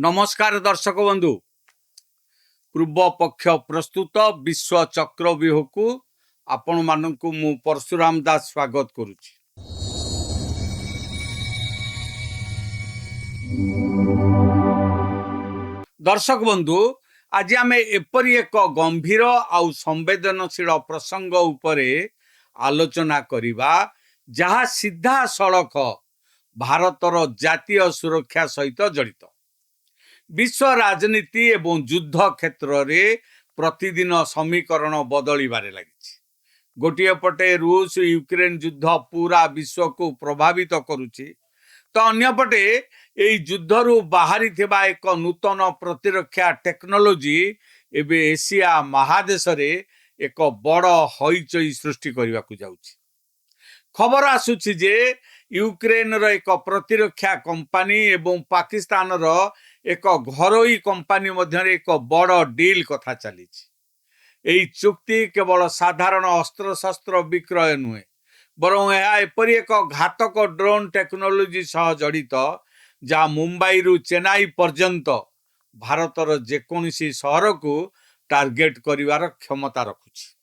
नमस्कार दर्शक बंधु पूर्व पक्ष प्रस्तुत विश्व चक्रव्यूह को आपण मानक मु परशुराम दास स्वागत करुच्ची। दर्शक बंधु आज आम एपरी एक गंभीर आउ संवेदनशील प्रसंग उपरे आलोचना करिबा जहा सीधा सड़क भारतर जातीय सुरक्षा सहित जड़ित। विश्व राजनीति एवं युद्ध क्षेत्र रे प्रतिदिन समीकरण बदलिबारे लगी। गोटे पटे रूस यूक्रेन युद्ध पूरा विश्व को प्रभावित करुच्ची तो अन्य पटे युद्धरू बाहरी थिबा एक नूतन प्रतिरक्षा टेक्नोलोजी एबे एशिया महादेश रे एक बड़ हईचई सृष्टि करने को जाउची। खबर आसुची जे यूक्रेन रो एक प्रतिरक्षा कंपनी एवं पाकिस्तान रो एक घरोई कंपनी मध्य एक बड़ डील कथा चली। यही चुक्ति केवल साधारण अस्त्र शस्त्र विक्रय नुहे बरं यह एपरी एक घातक ड्रोन टेक्नोलोजी सह जड़ित जहाँ मुंबई रु चेन्नई पर्यंत भारतर जेकोसी सहर को टार्गेट करिवार क्षमता रखुछि।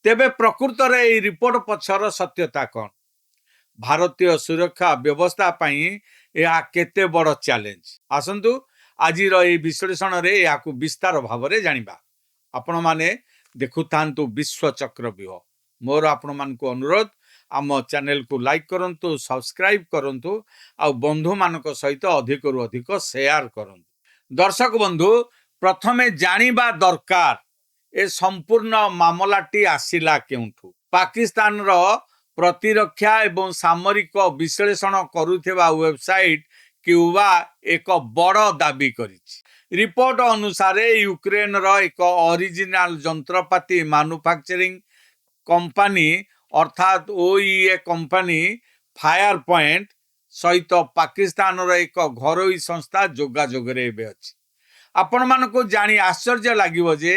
तेबे प्रकृत रे यह रिपोर्ट पछर सत्यता कौन? भारतीय सुरक्षा व्यवस्था पई यह केते बड़ चैलेंज? आसंतु आज विश्लेषण रे या विस्तार भाव में जानिबा। आपण माने देखुथांतु विश्व चक्रव्यूह। मोर आपण मान को अनुरोध आम चैनल को लाइक करंतु, सब्सक्राइब करंतु आ बंधु मानक सहित अधिक रु अधिक शेयर करंतु। दर्शक बंधु प्रथमे जानिबा दरकार ए संपूर्ण मामलाटी आसिला केउठु। पाकिस्तान रो प्रतिरक्षा एवं सामरिक विश्लेषण करुथिबा वेबसाइट क्यूबा एक बड़ दाबी करिछि। रिपोर्ट अनुसार यूक्रेन रो एक ओरिजिनल जंत्रपाती मैन्युफैक्चरिंग कंपनी अर्थात ओईए कंपनी फायर पॉइंट सहित पाकिस्तान रो एक घरोई संस्था जोगाजोग रे अछि। आपण मानको जानी आश्चर्य लागिबो जे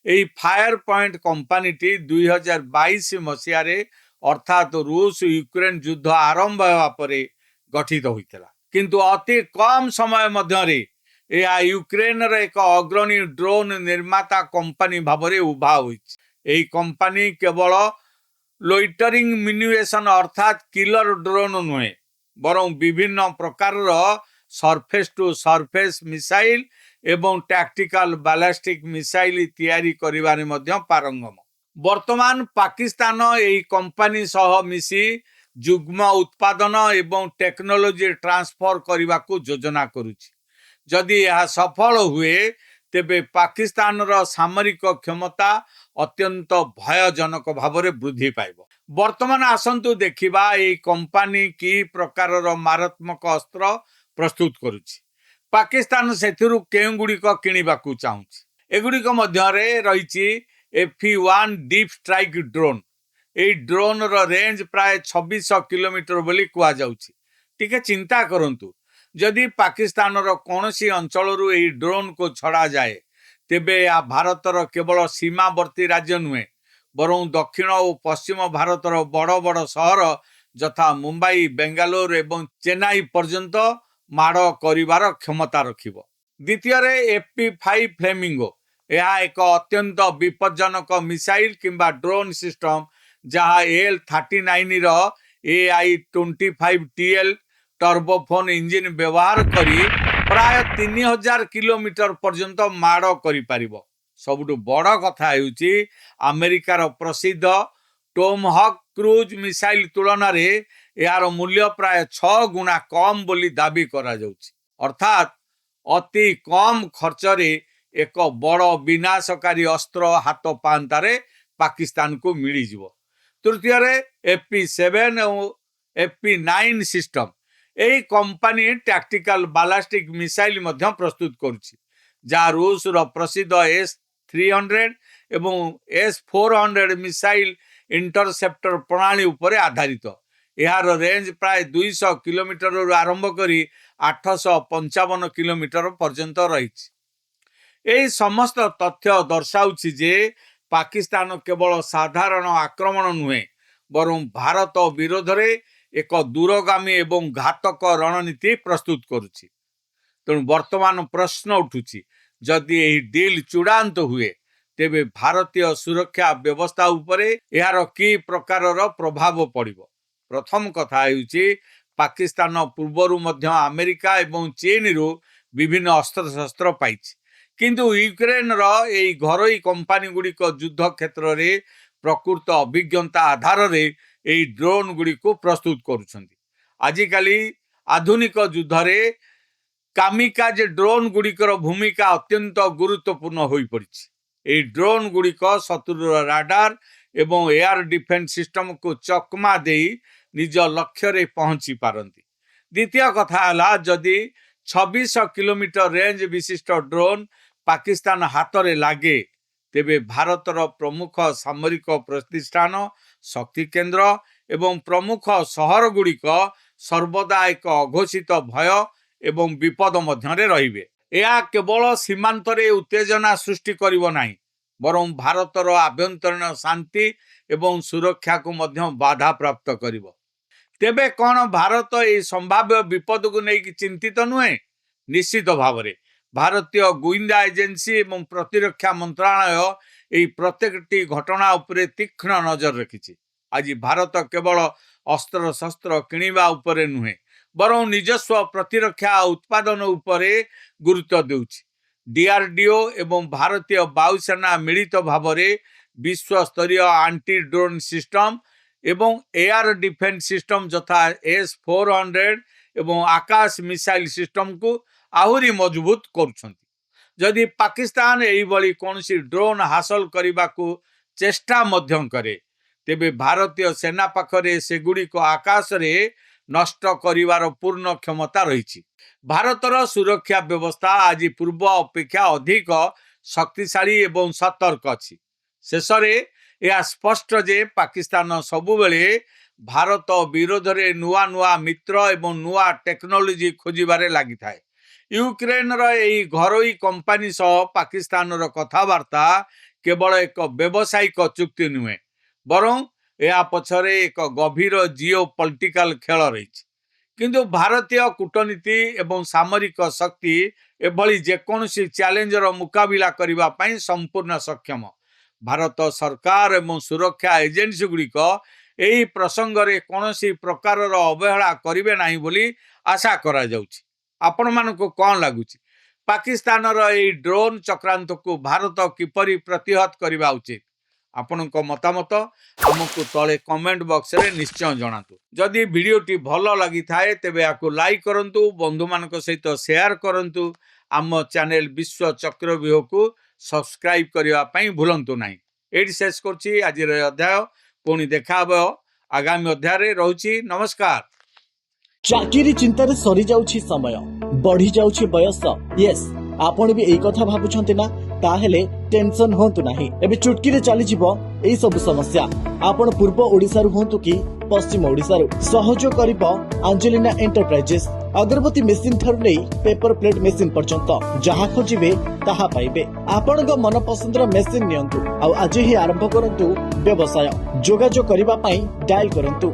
एही फायर पॉइंट कंपनी टी 2022 मसिया रे अर्थात रूस यूक्रेन युद्ध आरंभ होगा परे गठित होइतला, किंतु अति कम समय मध्य रे यह यूक्रेन रे एक अग्रणी ड्रोन निर्माता कंपनी भावरे उभा होइछ। एही कंपनी केवल लोइटरिंग मिन्युएशन अर्थात किलर ड्रोन नुहे बरं विभिन्न प्रकार सरफेस टू सरफेस मिसाइल एवं टैक्टिकल बैलिस्टिक मिसाइल तैयारी करिबारे मध्य पारंगम। वर्तमान पाकिस्तान एही कंपनी सह मिसी जुग्म उत्पादन एवं टेक्नोलोजी ट्रांसफर करने को योजना करुछि। जदि यह सफल हुए तेबे पाकिस्तान रो सामरिक क्षमता अत्यंत भयजनक भाव में वृद्धि पाइब। वर्तमान आसंतु देखिबा एही कंपनी की प्रकार रो मारात्मक अस्त्र प्रस्तुत करुछि। पाकिस्तान सेथिरु केउ गुड़िक किनिबा को चाहुछि। एगुड़िक मध्य रे रहिछि FE1 डीप स्ट्राइक ड्रोन। एही ड्रोन रो रेंज प्राय 2600 किलोमीटर बोली कुआ जाउछि। टिके चिंता करंतु, जदि पाकिस्तान रो कोनोसी अंचलरू एही ड्रोन को छड़ा जाए तेबे या भारतर केवल सीमावर्ती राज्य नुहे बरं दक्षिण और पश्चिम भारतर बड़ बड़ सहर यथा मुंबई, बेंगालोर एवं चेन्नई पर्यंत माड़ करिवार क्षमता रखिबो। द्वितीय रे FP5 फ्लेमिंगो यह एक अत्यंत विपज्जनक मिसाइल किंबा ड्रोन सिस्टम जहाँ AL-39 रो AI-25TL टर्बोफोन इंजिन व्यवहार करी प्राय 3000 किलोमीटर पर्यंत माड़ करि पारिबो। सबुठु बड़ कथा हेउची अमेरिकार प्रसिद्ध टोमहॉक क्रूज मिसाइल तुलना रे यार मूल्य प्राय 6 गुणा कम बोली दाबी करा जाउची। अर्थात अति कम खर्च रे एक बड़ विनाशकारी अस्त्र हाथ पांतारे पाकिस्तान को मिली जिवो। तृतीय रे FP7 और FP9 सिस्टम एही कंपनी टैक्टिकल बैलिस्टिक मिसाइल मध्य प्रस्तुत करुछि जहाँ रूस रो प्रसिद्ध S-300 एवं S-400 मिसाइल इंटरसेप्टर प्रणाली उपरे आधारित। यार रेंज प्राय 200 किलोमीटर आरंभ करी 855 किलोमीटर पर्यंत रहिछि। एही समस्त तथ्य दर्शाउछि जे पाकिस्तान केवल साधारण आक्रमण नुहे बरं भारत विरोध रे एक दूरगामी एवं घातक रणनीति प्रस्तुत करुछि। तेणु वर्तमान प्रश्न उठुछि जदि एही डील चूड़ांत हुए तेबे भारतीय सुरक्षा व्यवस्था उपरे यार कि प्रकारर प्रभाव पड़िबो। प्रथम कथा हेउछि पाकिस्तान पूर्वरु मध्य अमेरिका एवं चीन रु विभिन्न अस्त्र शस्त्र पाइछि, किंतु यूक्रेन रो एई घरोई कंपनी गुड़िक युद्ध क्षेत्र रे प्रकृत अभिज्ञता आधार रे एई ड्रोन गुड़िक प्रस्तुत करुछन्ति। आजिकाली आधुनिक युद्ध रे कामिकाज ड्रोन गुड़िकर भूमिका अत्यंत गुरुत्वपूर्ण होई पड़िछि। एई ड्रोन गुड़िक शत्रुर राडार एवं एयर डिफेन्स सिस्टम को चकमा देई निज लक्ष्य रे पहुंची पारंती। द्वितीय कथा हला जदि 26 किलोमीटर रेंज विशिष्ट ड्रोन पाकिस्तान हाथ रे लागे तेबे भारतर प्रमुख सामरिक प्रतिष्ठान शक्ति केंद्र एवं प्रमुख सहर गुड़िक सर्वदा एक अघोषित भय एवं विपद मध्यरे रहिबे। यह केवल सीमांत रे उत्तेजना सृष्टि करिवो नाही, बरं भारतर आभ्यंतरीण शांति एवं सुरक्षा को मध्य बाधा प्राप्त करिवो। तेबे कौन भारत ए संभाव्य विपद को नहीं चिंतित नुहे? निश्चित भाव में भारतीय गुइंदा एजेंसी एवं प्रतिरक्षा मंत्रालय एई प्रत्येकटी घटना उपरे तीक्ष्ण नजर रखिछि। आज भारत केवल अस्त्र शस्त्र किणिबा उपरे नुहे, बरं निजस्व प्रतिरक्षा उत्पादन उपरे गुरुत्व देउछि। डीआरडीओ एवं भारतीय वायुसेना मिलित भावरे विश्व स्तरीय आंटी ड्रोन सिस्टम एवं एयर डिफेन्स सिस्टम जथा S-400 एवं आकाश मिसाइल सिस्टम को आहुरी मजबूत करुछन्ति। जदि पाकिस्तान एही बळी कोनसी ड्रोन हासिल करने को चेष्टा मध्यम करे तेबे भारतीय सेना पाखरे सेगुड़िक आकाश रे नष्ट करिवार पूर्ण क्षमता रही। भारतर सुरक्षा व्यवस्था आज पूर्व अपेक्षा अधिक शक्तिशाली एवं सतर्क अछि। शेषरे यह स्पष्ट जे पाकिस्तान सबुबेले भारत विरोध रे नुआ नुआ मित्र एवं नुआ टेक्नोलोजी खोजिबारे लागि थाए। यूक्रेन रो एई घरोई कंपनी सह पाकिस्तान रो कथावार्ता केवल एक व्यावसायिक चुक्ति नुहे, बरं या पछरे एक गभीर जियो पॉलिटिकल खेल रही। किंतु भारतीय कूटनीति एवं सामरिक शक्ति एभली जेकोसी चैलेंजर मुकाबिला करबा पई संपूर्ण सक्षम। भारत सरकार एवं सुरक्षा एजेंसी गुड़िक एही प्रसंग रे कोनोसी प्रकारर अवहेला करिवे नाही बोली आशा करा जाउछि। आपण मानको कोन लागुछि पाकिस्तान रो एही ड्रोन चक्रांत को भारत किपरि प्रतिहत करबा उचित? आपणको मतामत हमको तले कमेंट बॉक्स रे निश्चय जणातु। जदि वीडियोटी भलो लागि थाए तेबे आकु लाइक करंतु, बंधु मानक सहित शेयर करंतु। आम चैनल विश्व चक्रव्यूह को सब्सक्राइब करबा पई भूलंतु नाही। एडी शेष करछि आज रे अध्याय, पुणी देखा हबो आगामी अध्याय रे। रहउछि नमस्कार। चाकरी चिंतार सरी जाउछि समय, बढ़ी जाउछि बयस। यस, आपण भी एई कथा भाबुछन्ते ना? ताहेले टेंशन होंतु नाही। एबे चुटकी रे चली जिवो एई सब समस्या। आपण पूर्व ओडिसा रु होंतु कि पश्चिम ओडिसा रु, सहयोग करिवो अंजेलिना एंटरप्राइजेस। अगरबत्ती मेसिन थारु नै पेपर प्लेट मेसिन पर्यंत जहा खोजिबे ताहा पाइबे। आपणक मन पसंदर मेसिन नियंतु आ आज ही आरंभ करंतु व्यवसाय। जोगाजोग करिबा पई डायल करंतु